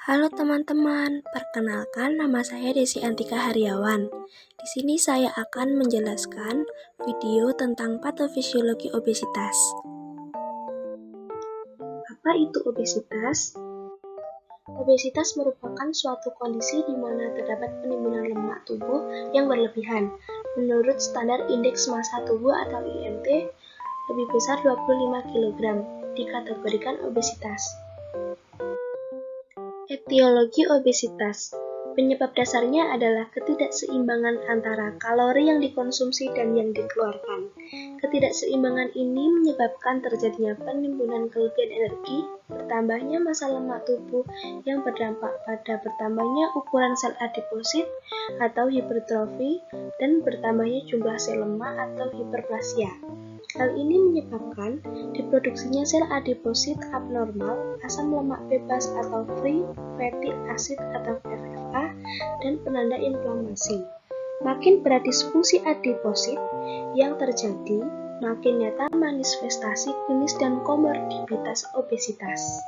Halo teman-teman, perkenalkan nama saya Desi Antika Haryawan. Di sini saya akan menjelaskan video tentang patofisiologi obesitas. Apa itu obesitas? Obesitas merupakan suatu kondisi di mana terdapat penimbunan lemak tubuh yang berlebihan. Menurut standar indeks massa tubuh atau IMT, lebih besar 25 kg, dikategorikan obesitas. Etiologi obesitas. Penyebab dasarnya adalah ketidakseimbangan antara kalori yang dikonsumsi dan yang dikeluarkan. Ketidakseimbangan ini menyebabkan terjadinya penimbunan kelebihan energi, bertambahnya massa lemak tubuh yang berdampak pada bertambahnya ukuran sel adiposit atau hipertrofi dan bertambahnya jumlah sel lemak atau hiperplasia. Hal ini menyebabkan diproduksinya sel adiposit abnormal, asam lemak bebas atau free fatty acid atau FFA, dan penanda inflamasi. Makin berat disfungsi adiposit yang terjadi, makin nyata manifestasi klinis dan komorbiditas obesitas.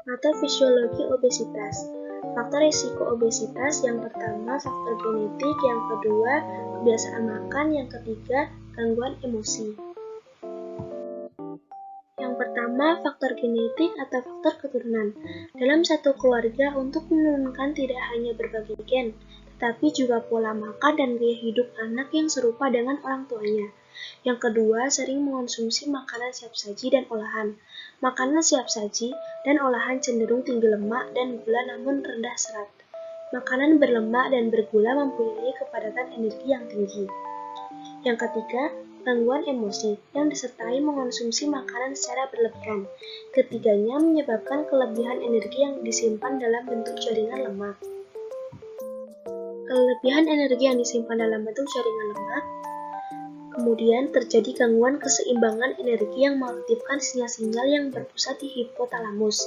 Patofisiologi obesitas. Faktor risiko obesitas yang pertama faktor genetik, yang kedua kebiasaan makan, yang ketiga gangguan emosi. Yang pertama, faktor genetik atau faktor keturunan. Dalam satu keluarga, untuk menurunkan tidak hanya berbagai gen, tetapi juga pola makan dan gaya hidup anak yang serupa dengan orang tuanya. Yang kedua, sering mengonsumsi makanan siap saji dan olahan. Makanan siap saji dan olahan cenderung tinggi lemak dan gula namun rendah serat. Makanan berlemak dan bergula mempunyai kepadatan energi yang tinggi. Yang ketiga, gangguan emosi yang disertai mengonsumsi makanan secara berlebihan. Ketiganya menyebabkan kelebihan energi yang disimpan dalam bentuk jaringan lemak. Kelebihan energi yang disimpan dalam bentuk jaringan lemak, kemudian terjadi gangguan keseimbangan energi yang mengaktifkan sinyal-sinyal yang berpusat di hipotalamus.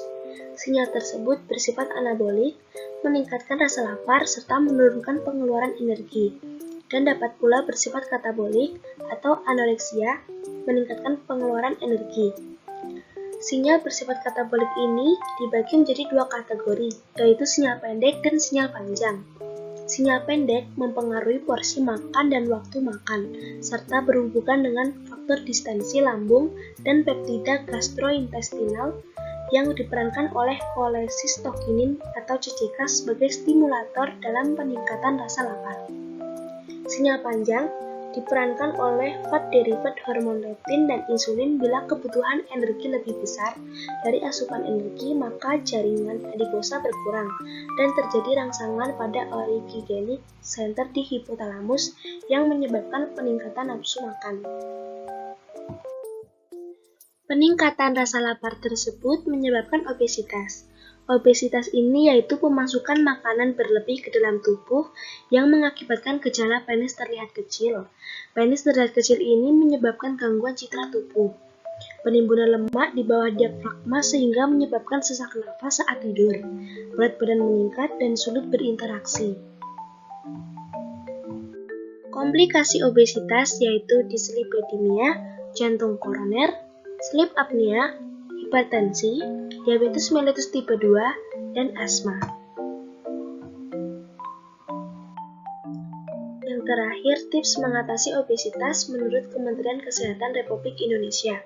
Sinyal tersebut bersifat anabolik, meningkatkan rasa lapar serta menurunkan pengeluaran energi, dan dapat pula bersifat katabolik atau anoreksia, meningkatkan pengeluaran energi. Sinyal bersifat katabolik ini dibagi menjadi dua kategori, yaitu sinyal pendek dan sinyal panjang. Sinyal pendek mempengaruhi porsi makan dan waktu makan, serta berhubungan dengan faktor distensi lambung dan peptida gastrointestinal yang diperankan oleh kolecisstokinin atau CCK sebagai stimulator dalam peningkatan rasa lapar. Sinyal panjang diperankan oleh fat derivat hormon leptin dan insulin. Bila kebutuhan energi lebih besar dari asupan energi, maka jaringan adiposa berkurang dan terjadi rangsangan pada origogenic center di hipotalamus yang menyebabkan peningkatan nafsu makan. Peningkatan rasa lapar tersebut menyebabkan obesitas. Obesitas ini yaitu pemasukan makanan berlebih ke dalam tubuh yang mengakibatkan gejala penis terlihat kecil. Penis terlihat kecil ini menyebabkan gangguan citra tubuh, penimbunan lemak di bawah diafragma sehingga menyebabkan sesak nafas saat tidur, berat badan meningkat, dan sulit berinteraksi. Komplikasi obesitas yaitu dislipidemia, jantung koroner, sleep apnea, hipertensi, diabetes mellitus tipe 2, dan asma. Yang terakhir, tips mengatasi obesitas menurut Kementerian Kesehatan Republik Indonesia.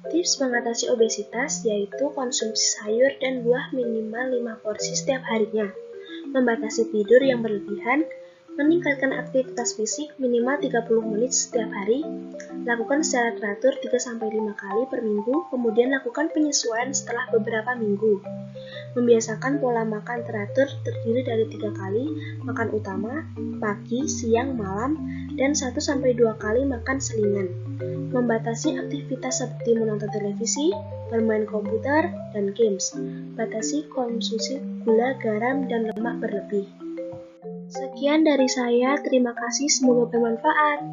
Tips mengatasi obesitas yaitu konsumsi sayur dan buah minimal 5 porsi setiap harinya, membatasi tidur yang berlebihan, meningkatkan aktivitas fisik minimal 30 menit setiap hari, lakukan secara teratur 3-5 kali per minggu, kemudian lakukan penyesuaian setelah beberapa minggu. Membiasakan pola makan teratur terdiri dari 3 kali makan utama, pagi, siang, malam, dan 1-2 kali makan selingan. Membatasi aktivitas seperti menonton televisi, bermain komputer, dan games. Batasi konsumsi gula, garam, dan lemak berlebih. Sekian dari saya, terima kasih, semoga bermanfaat.